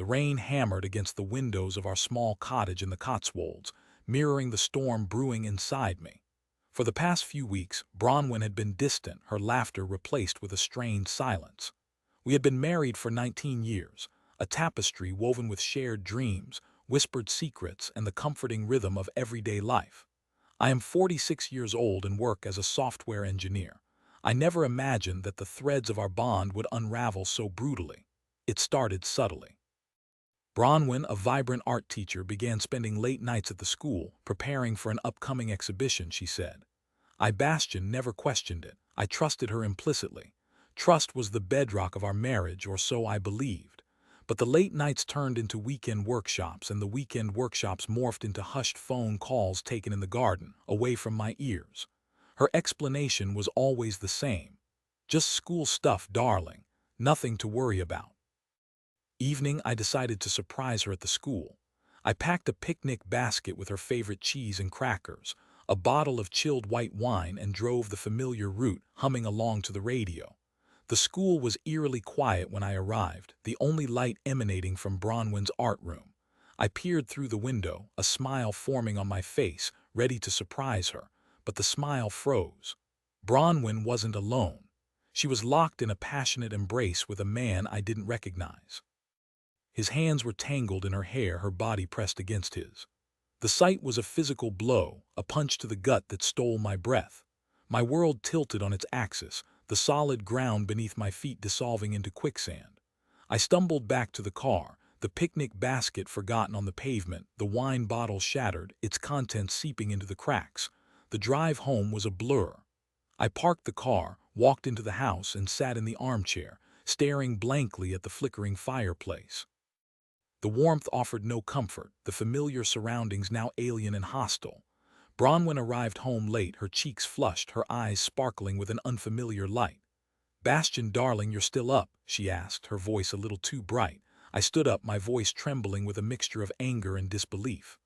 The rain hammered against the windows of our small cottage in the Cotswolds, mirroring the storm brewing inside me. For the past few weeks, Bronwyn had been distant, her laughter replaced with a strained silence. We had been married for 19 years, a tapestry woven with shared dreams, whispered secrets, and the comforting rhythm of everyday life. I am 46 years old and work as a software engineer. I never imagined that the threads of our bond would unravel so brutally. It started subtly. Bronwyn, a vibrant art teacher, began spending late nights at the school, preparing for an upcoming exhibition, she said. Bastion, never questioned it. I trusted her implicitly. Trust was the bedrock of our marriage, or so I believed. But the late nights turned into weekend workshops, and the weekend workshops morphed into hushed phone calls taken in the garden, away from my ears. Her explanation was always the same. Just school stuff, darling. Nothing to worry about. Evening, I decided to surprise her at the school. I packed a picnic basket with her favorite cheese and crackers, a bottle of chilled white wine, and drove the familiar route, humming along to the radio. The school was eerily quiet when I arrived, the only light emanating from Bronwyn's art room. I peered through the window, a smile forming on my face, ready to surprise her, but the smile froze. Bronwyn wasn't alone. She was locked in a passionate embrace with a man I didn't recognize. His hands were tangled in her hair, her body pressed against his. The sight was a physical blow, a punch to the gut that stole my breath. My world tilted on its axis, the solid ground beneath my feet dissolving into quicksand. I stumbled back to the car, the picnic basket forgotten on the pavement, the wine bottle shattered, its contents seeping into the cracks. The drive home was a blur. I parked the car, walked into the house, and sat in the armchair, staring blankly at the flickering fireplace. The warmth offered no comfort, the familiar surroundings now alien and hostile. Bronwyn arrived home late, her cheeks flushed, her eyes sparkling with an unfamiliar light. "Bastion, darling, you're still up?" she asked, her voice a little too bright. I stood up, my voice trembling with a mixture of anger and disbelief.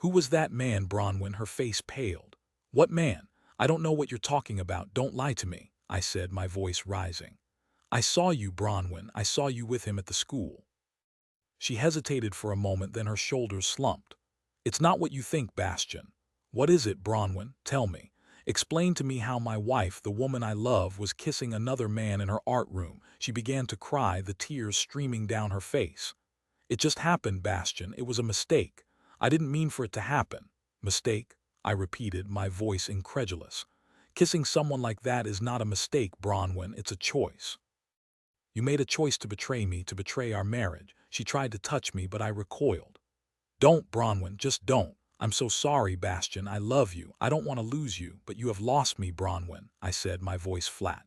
"Who was that man, Bronwyn?" Her face paled. "What man? I don't know what you're talking about. Don't lie to me," I said, my voice rising. "I saw you, Bronwyn. I saw you with him at the school." She hesitated for a moment, then her shoulders slumped. "It's not what you think, Bastion." "What is it, Bronwyn? Tell me. Explain to me how my wife, the woman I love, was kissing another man in her art room." She began to cry, the tears streaming down her face. "It just happened, Bastion. It was a mistake. I didn't mean for it to happen." "Mistake?" I repeated, my voice incredulous. "Kissing someone like that is not a mistake, Bronwyn. It's a choice. You made a choice to betray me, to betray our marriage." She tried to touch me, but I recoiled. "Don't, Bronwyn, just don't. I'm so sorry, Bastion. I love you. I don't want to lose you, but you have lost me, Bronwyn," I said, my voice flat.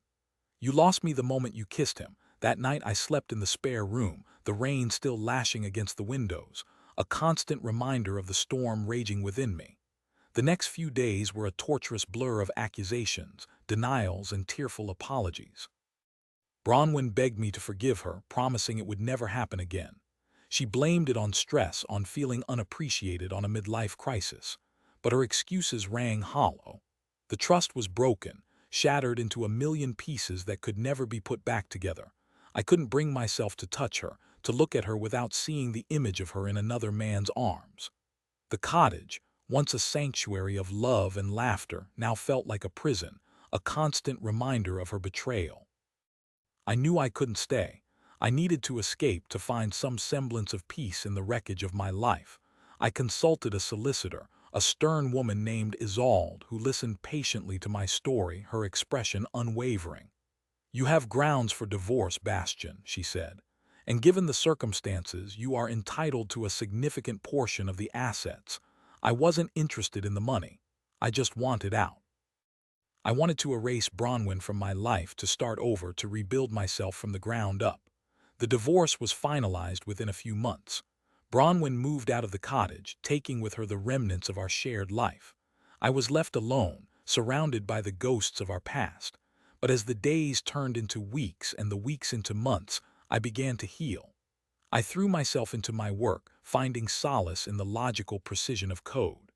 "You lost me the moment you kissed him. That night I slept in the spare room, the rain still lashing against the windows, a constant reminder of the storm raging within me. The next few days were a torturous blur of accusations, denials, and tearful apologies. Bronwyn begged me to forgive her, promising it would never happen again. She blamed it on stress, on feeling unappreciated, on a midlife crisis. But her excuses rang hollow. The trust was broken, shattered into a million pieces that could never be put back together. I couldn't bring myself to touch her, to look at her without seeing the image of her in another man's arms. The cottage, once a sanctuary of love and laughter, now felt like a prison, a constant reminder of her betrayal. I knew I couldn't stay. I needed to escape, to find some semblance of peace in the wreckage of my life. I consulted a solicitor, a stern woman named Isolde, who listened patiently to my story, her expression unwavering. "You have grounds for divorce, Bastion," she said. "And given the circumstances, you are entitled to a significant portion of the assets." I wasn't interested in the money. I just wanted out. I wanted to erase Bronwyn from my life, to start over, to rebuild myself from the ground up. The divorce was finalized within a few months. Bronwyn moved out of the cottage, taking with her the remnants of our shared life. I was left alone, surrounded by the ghosts of our past. But as the days turned into weeks and the weeks into months, I began to heal. I threw myself into my work, finding solace in the logical precision of code.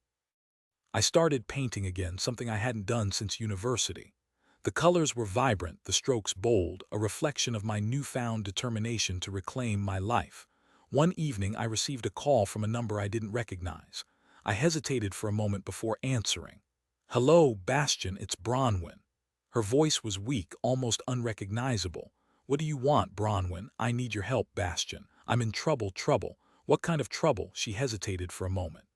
I started painting again, something I hadn't done since university. The colors were vibrant, the strokes bold, a reflection of my newfound determination to reclaim my life. One evening, I received a call from a number I didn't recognize. I hesitated for a moment before answering. "Hello, Bastian, it's Bronwyn." Her voice was weak, almost unrecognizable. "What do you want, Bronwyn? I need your help, Bastian. I'm in trouble, trouble." "What kind of trouble?" She hesitated for a moment.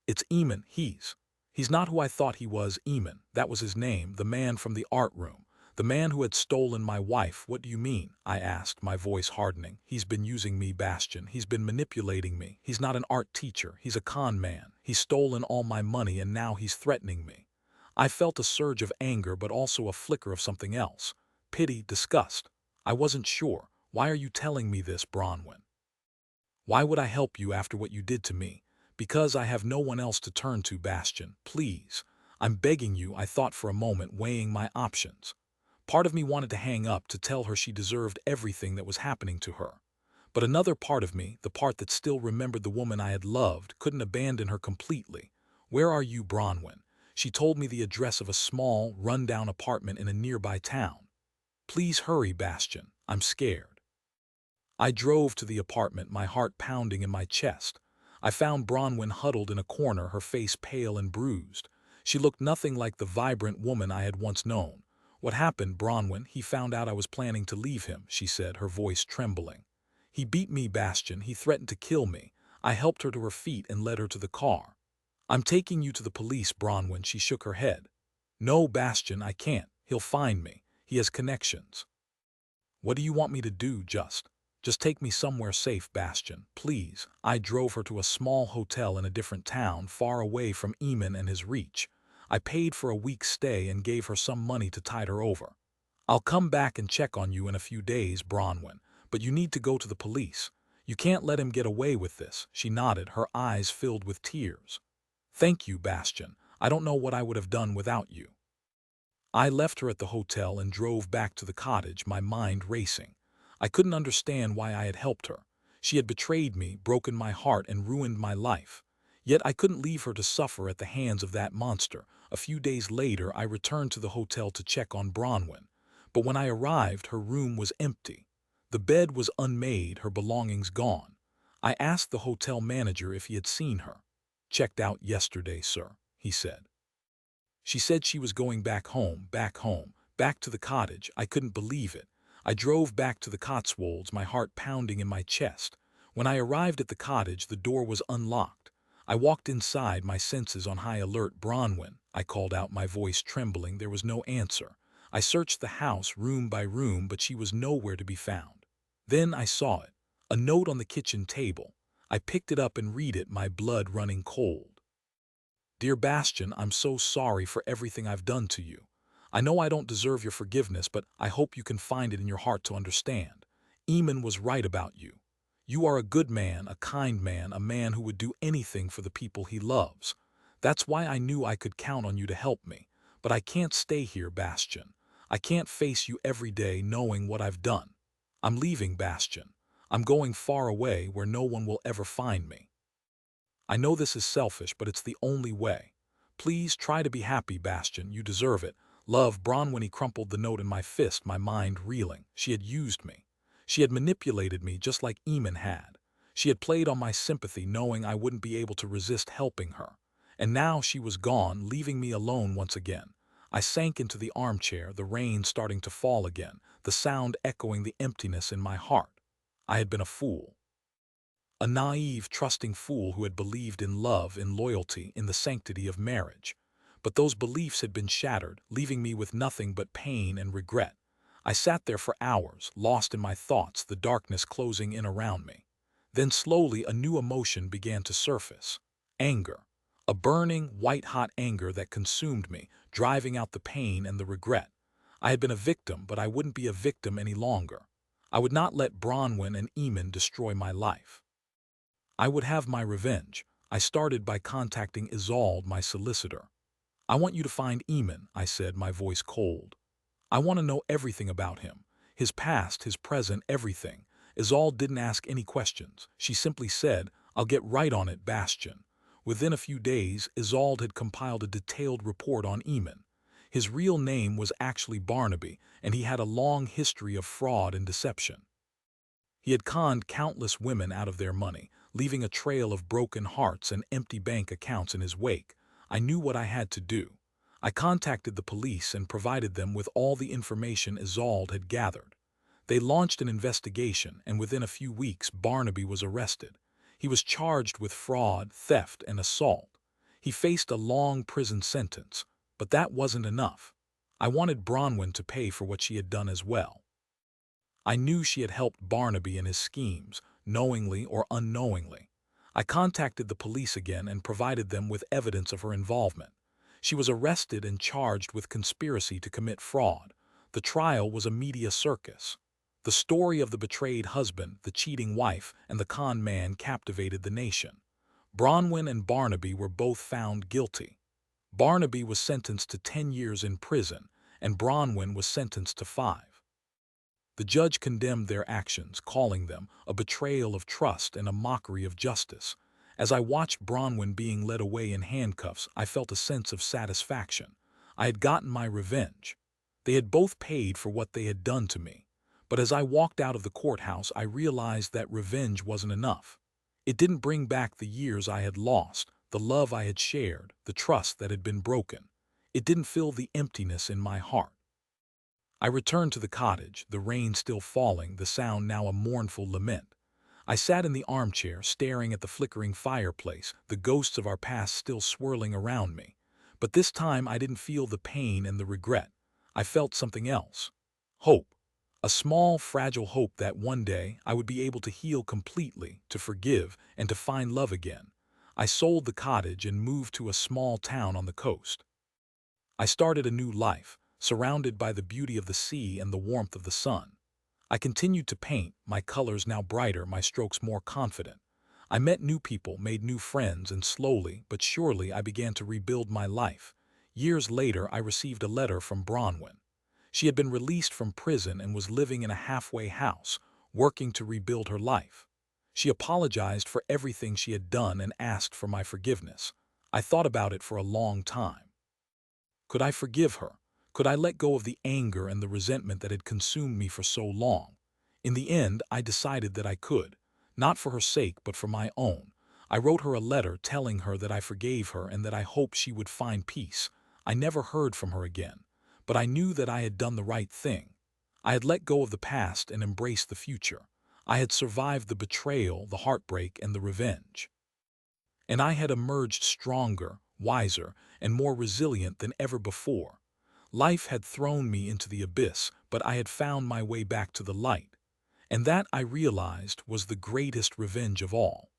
"It's Eamon. He's not who I thought he was. Eamon, that was his name, the man from the art room. The man who had stolen my wife." "What do you mean?" I asked, my voice hardening. "He's been using me, Bastian. He's been manipulating me. He's not an art teacher. He's a con man. He's stolen all my money and now he's threatening me." I felt a surge of anger, but also a flicker of something else. Pity, disgust. I wasn't sure. "Why are you telling me this, Bronwyn? Why would I help you after what you did to me?" "Because I have no one else to turn to, Bastian. Please. I'm begging you." I thought for a moment, weighing my options. Part of me wanted to hang up, to tell her she deserved everything that was happening to her. But another part of me, the part that still remembered the woman I had loved, couldn't abandon her completely. "Where are you, Bronwyn?" She told me the address of a small, run-down apartment in a nearby town. "Please hurry, Bastian. I'm scared." I drove to the apartment, my heart pounding in my chest. I found Bronwyn huddled in a corner, her face pale and bruised. She looked nothing like the vibrant woman I had once known. "What happened, Bronwyn?" "He found out I was planning to leave him," she said, her voice trembling. "He beat me, Bastian. He threatened to kill me." I helped her to her feet and led her to the car. "I'm taking you to the police, Bronwyn." She shook her head. "No, Bastian, I can't. He'll find me. He has connections." "What do you want me to do? Just take me somewhere safe, Bastian, please." I drove her to a small hotel in a different town, far away from Eamon and his reach. I paid for a week's stay and gave her some money to tide her over. "I'll come back and check on you in a few days, Bronwyn, but you need to go to the police. You can't let him get away with this." She nodded, her eyes filled with tears. "Thank you, Bastian. I don't know what I would have done without you." I left her at the hotel and drove back to the cottage, my mind racing. I couldn't understand why I had helped her. She had betrayed me, broken my heart, and ruined my life. Yet I couldn't leave her to suffer at the hands of that monster. A few days later, I returned to the hotel to check on Bronwyn. But when I arrived, her room was empty. The bed was unmade, her belongings gone. I asked the hotel manager if he had seen her. "Checked out yesterday, sir," he said. She said she was going back home, back to the cottage. I couldn't believe it. I drove back to the Cotswolds, my heart pounding in my chest. When I arrived at the cottage, the door was unlocked. I walked inside, my senses on high alert. "Bronwyn," I called out, my voice trembling. There was no answer. I searched the house, room by room, but she was nowhere to be found. Then I saw it, a note on the kitchen table. I picked it up and read it, my blood running cold. "Dear Bastian, I'm so sorry for everything I've done to you. I know I don't deserve your forgiveness, but I hope you can find it in your heart to understand. Eamon was right about you. You are a good man, a kind man, a man who would do anything for the people he loves. That's why I knew I could count on you to help me. But I can't stay here, Bastian. I can't face you every day knowing what I've done. I'm leaving, Bastian. I'm going far away where no one will ever find me. I know this is selfish, but it's the only way. Please try to be happy, Bastian. You deserve it. Love." Bronwyn. He crumpled the note in my fist, my mind reeling. She had used me. She had manipulated me just like Eamon had. She had played on my sympathy, knowing I wouldn't be able to resist helping her. And now she was gone, leaving me alone once again. I sank into the armchair, the rain starting to fall again, the sound echoing the emptiness in my heart. I had been a fool. A naive, trusting fool who had believed in love, in loyalty, in the sanctity of marriage. But those beliefs had been shattered, leaving me with nothing but pain and regret. I sat there for hours, lost in my thoughts, the darkness closing in around me. Then slowly a new emotion began to surface. Anger. A burning, white-hot anger that consumed me, driving out the pain and the regret. I had been a victim, but I wouldn't be a victim any longer. I would not let Bronwyn and Eamon destroy my life. I would have my revenge. I started by contacting Isolde, my solicitor. "I want you to find Eamon," I said, my voice cold. "I want to know everything about him. His past, his present, everything." Isolde didn't ask any questions. She simply said, "I'll get right on it, Bastian." Within a few days, Isolde had compiled a detailed report on Eamon. His real name was actually Barnaby, and he had a long history of fraud and deception. He had conned countless women out of their money, leaving a trail of broken hearts and empty bank accounts in his wake. I knew what I had to do. I contacted the police and provided them with all the information Isolde had gathered. They launched an investigation, and within a few weeks Barnaby was arrested. He was charged with fraud, theft, and assault. He faced a long prison sentence, but that wasn't enough. I wanted Bronwyn to pay for what she had done as well. I knew she had helped Barnaby in his schemes, knowingly or unknowingly. I contacted the police again and provided them with evidence of her involvement. She was arrested and charged with conspiracy to commit fraud. The trial was a media circus. The story of the betrayed husband, the cheating wife, and the con man captivated the nation. Bronwyn and Barnaby were both found guilty. Barnaby was sentenced to 10 years in prison, and Bronwyn was sentenced to 5. The judge condemned their actions, calling them a betrayal of trust and a mockery of justice. As I watched Bronwyn being led away in handcuffs, I felt a sense of satisfaction. I had gotten my revenge. They had both paid for what they had done to me. But as I walked out of the courthouse, I realized that revenge wasn't enough. It didn't bring back the years I had lost, the love I had shared, the trust that had been broken. It didn't fill the emptiness in my heart. I returned to the cottage, the rain still falling, the sound now a mournful lament. I sat in the armchair, staring at the flickering fireplace, the ghosts of our past still swirling around me. But this time I didn't feel the pain and the regret. I felt something else. Hope. A small, fragile hope that one day I would be able to heal completely, to forgive, and to find love again. I sold the cottage and moved to a small town on the coast. I started a new life, surrounded by the beauty of the sea and the warmth of the sun. I continued to paint, my colors now brighter, my strokes more confident. I met new people, made new friends, and slowly but surely I began to rebuild my life. Years later, I received a letter from Bronwyn. She had been released from prison and was living in a halfway house, working to rebuild her life. She apologized for everything she had done and asked for my forgiveness. I thought about it for a long time. Could I forgive her? Could I let go of the anger and the resentment that had consumed me for so long? In the end, I decided that I could, not for her sake but for my own. I wrote her a letter telling her that I forgave her and that I hoped she would find peace. I never heard from her again, but I knew that I had done the right thing. I had let go of the past and embraced the future. I had survived the betrayal, the heartbreak, and the revenge. And I had emerged stronger, wiser, and more resilient than ever before. Life had thrown me into the abyss, but I had found my way back to the light. And that, I realized, was the greatest revenge of all.